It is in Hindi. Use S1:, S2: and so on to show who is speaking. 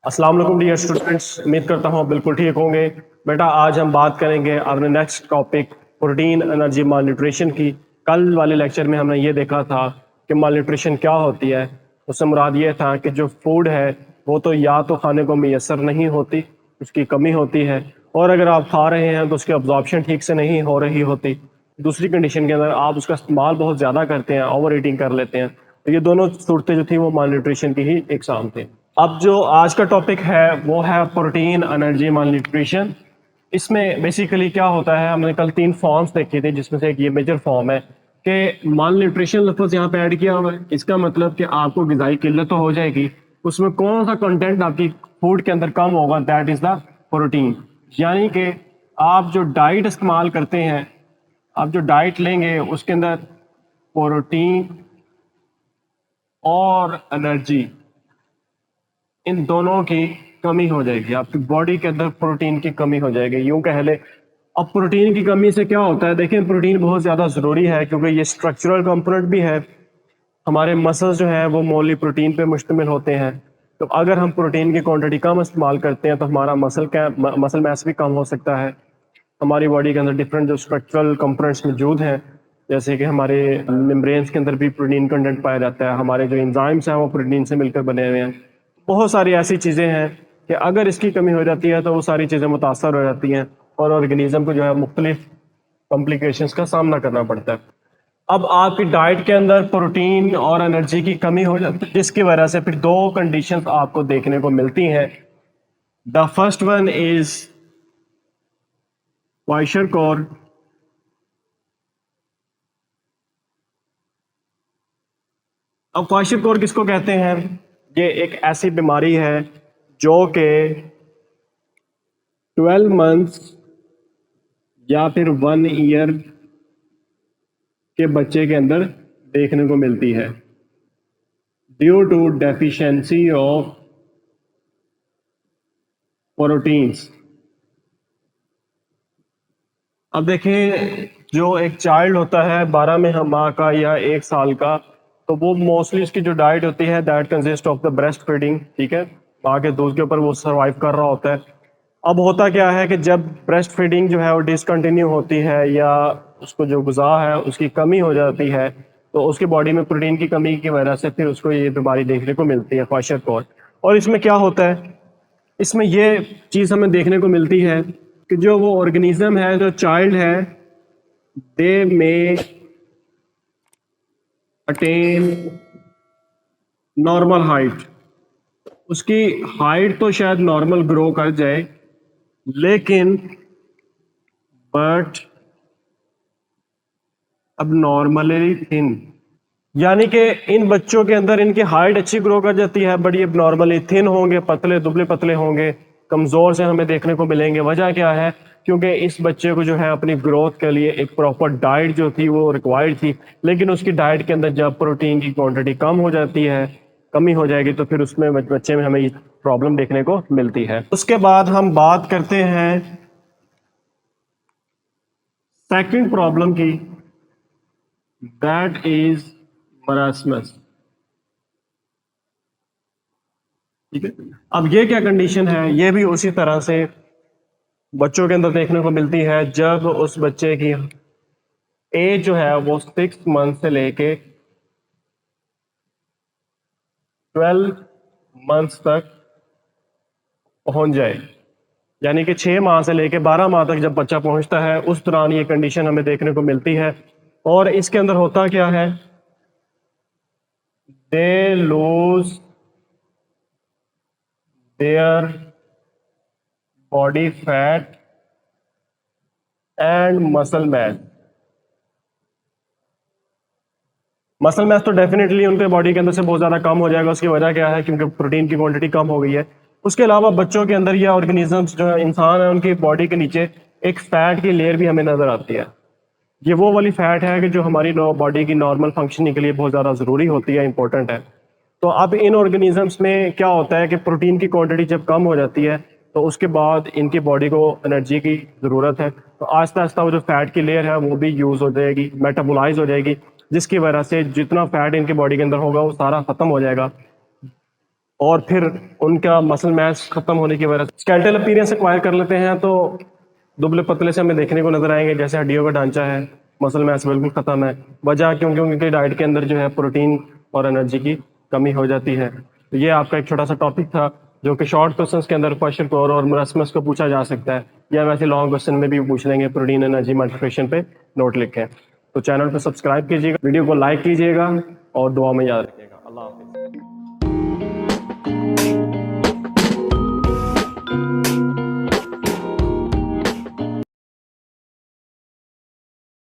S1: अस्सलाम वालेकुम डियर स्टूडेंट्स, उम्मीद करता हूँ बिल्कुल ठीक होंगे। बेटा आज हम बात करेंगे अपने नेक्स्ट टॉपिक प्रोटीन एनर्जी माल न्यूट्रिशन की। कल वाले लेक्चर में हमने ये देखा था कि माल न्यूट्रिशन क्या होती है। उससे मुराद ये था कि जो फूड है वो तो या तो खाने को मैसर नहीं होती, उसकी कमी होती है, और अगर आप खा रहे हैं तो उसकी अब्जॉर्प्शन ठीक से नहीं हो रही होती। दूसरी कंडीशन के अंदर आप उसका इस्तेमाल बहुत ज़्यादा करते हैं, ओवर ईटिंग कर लेते हैं। तो ये दोनों सूरतें जो थी वो माल न्यूट्रिशन की ही इकसाम थी। अब जो आज का टॉपिक है वो है प्रोटीन एनर्जी माल न्यूट्रिशन। इसमें बेसिकली क्या होता है, हमने कल 3 फॉर्म्स देखे थे जिसमें से एक ये मेजर फॉर्म है कि माल न्यूट्रिशन लफ्ज़ यहाँ पे ऐड किया हुआ है। इसका मतलब कि आपको ग़िज़ाई किल्लत तो हो जाएगी, उसमें कौन सा कंटेंट आपकी फूड के अंदर कम होगा, दैट इज़ द प्रोटीन। यानी कि आप जो डाइट इस्तेमाल करते हैं, आप जो डाइट लेंगे उसके अंदर प्रोटीन और एनर्जी इन दोनों की कमी हो जाएगी, आपकी बॉडी के अंदर प्रोटीन की कमी हो जाएगी, यूं कह ले। अब प्रोटीन की कमी से क्या होता है, देखिए प्रोटीन बहुत ज़्यादा ज़रूरी है क्योंकि ये स्ट्रक्चरल कंपोनेंट भी है। हमारे मसल्स जो हैं वो मोनली प्रोटीन पे मुश्तमिल होते हैं। तो अगर हम प्रोटीन की क्वांटिटी कम इस्तेमाल करते हैं तो हमारा मसल मैस भी कम हो सकता है। हमारी बॉडी के अंदर डिफरेंट जो स्ट्रक्चरल कंपोनेंट्स मौजूद हैं, जैसे कि हमारे मेम्ब्रेन्स के अंदर भी प्रोटीन कंटेंट पाया जाता है, हमारे जो एंजाइम्स हैं वो प्रोटीन से मिलकर बने हुए हैं। बहुत सारी ऐसी चीज़ें हैं कि अगर इसकी कमी हो जाती है तो वो सारी चीज़ें मुतासर हो जाती हैं और ऑर्गेनिज्म को जो है मुख्तलिफ कॉम्प्लिकेशंस का सामना करना पड़ता है। अब आपकी डाइट के अंदर प्रोटीन और एनर्जी की कमी हो जाती है, जिसकी वजह से फिर 2 कंडीशंस आपको देखने को मिलती हैं। The first one is kwashiorkor. अब क्वाइशरकोर किसको कहते हैं? ये एक ऐसी बीमारी है जो कि 12 मंथ्स या फिर 1 ईयर के बच्चे के अंदर देखने को मिलती है, due to deficiency of proteins. अब देखें, जो एक चाइल्ड होता है 12 माह का या 1 साल का, तो वो मोस्टली उसकी जो डाइट होती है that consist of the breast feeding, ठीक है, माँ के दूध के ऊपर वो सर्वाइव कर रहा होता है। अब होता क्या है कि जब ब्रेस्ट फीडिंग जो है वो डिसकंटिन्यू होती है या उसको जो ग़िज़ा है उसकी कमी हो जाती है, तो उसकी बॉडी में प्रोटीन की कमी की वजह से फिर उसको ये बीमारी देखने को मिलती है, क्वाइशरकोर। और इसमें क्या होता है, इसमें ये चीज़ हमें देखने को मिलती है कि जो वो ऑर्गेनिज्म है, जो चाइल्ड है, दे में अटेन नॉर्मल हाइट। उसकी हाइट तो शायद नॉर्मल ग्रो कर जाए, लेकिन बट अब नॉर्मली थिन। यानी कि इन बच्चों के अंदर इनकी हाइट अच्छी ग्रो कर जाती है, बट ये नॉर्मली थिन होंगे, पतले दुबले पतले होंगे, कमज़ोर से हमें देखने को मिलेंगे। वजह क्या है? क्योंकि इस बच्चे को जो है अपनी ग्रोथ के लिए एक प्रॉपर डाइट जो थी वो रिक्वायर्ड थी, लेकिन उसकी डाइट के अंदर जब प्रोटीन की क्वांटिटी कम हो जाती है, कमी हो जाएगी, तो फिर उसमें बच्चे में हमें ये प्रॉब्लम देखने को मिलती है। उसके बाद हम बात करते हैं सेकंड प्रॉब्लम की, दैट इज मरासमस। ठीक है, अब ये क्या कंडीशन है? ये भी उसी तरह से बच्चों के अंदर देखने को मिलती है जब उस बच्चे की एज जो है वो 6 मंथ से लेके 12 मंथ्स तक पहुंच जाए। यानी कि 6 माह से लेके 12 माह तक जब बच्चा पहुंचता है, उस दौरान ये कंडीशन हमें देखने को मिलती है। और इसके अंदर होता क्या है, they lose their body fat and muscle mass. Muscle mass तो डेफिनेटली उनके बॉडी के अंदर से बहुत ज़्यादा कम हो जाएगा। उसकी वजह क्या है? क्योंकि प्रोटीन की क्वांटिटी कम हो गई है। उसके अलावा बच्चों के अंदर या ऑर्गेनिजम्स जो है, इंसान है, उनकी बॉडी के नीचे एक फैट की लेयर भी हमें नज़र आती है। ये वो वाली फैट है कि जो हमारी बॉडी की नॉर्मल फंक्शनिंग के लिए बहुत ज़्यादा ज़रूरी होती है, इंपॉर्टेंट है। तो अब इन ऑर्गेनिजम्स में क्या होता है कि प्रोटीन की क्वांटिटी जब कम हो जाती है तो उसके बाद इनकी बॉडी को एनर्जी की ज़रूरत है, तो आहिस्ता आहिस्ता वो जो फैट की लेयर है वो भी यूज़ हो जाएगी, मेटाबोलाइज हो जाएगी, जिसकी वजह से जितना फैट इनकी बॉडी के अंदर होगा वो सारा ख़त्म हो जाएगा। और फिर उनका मसल मास खत्म होने की वजह से स्केलेटल अपीयरेंस एक्वायर कर लेते हैं, तो दुबले पतले से हमें देखने को नजर आएंगे, जैसे हड्डियों का ढांचा है, मसल मास बिल्कुल खत्म है। वजह क्योंकि उनकी डाइट के अंदर जो है प्रोटीन और एनर्जी की कमी हो जाती है। तो ये आपका एक छोटा सा टॉपिक था जो कि शॉर्ट क्वेश्चंस के अंदर क्वेश्चन को और मरसमस को पूछा जा सकता है, या वैसे लॉन्ग क्वेश्चन में भी पूछ लेंगे प्रोटीन एनर्जी मल्टीप्लिकेशन पे नोट लिखें। तो चैनल को सब्सक्राइब कीजिएगा, वीडियो को लाइक कीजिएगा और दुआ में याद रखिएगा। अल्लाह हाफिज़।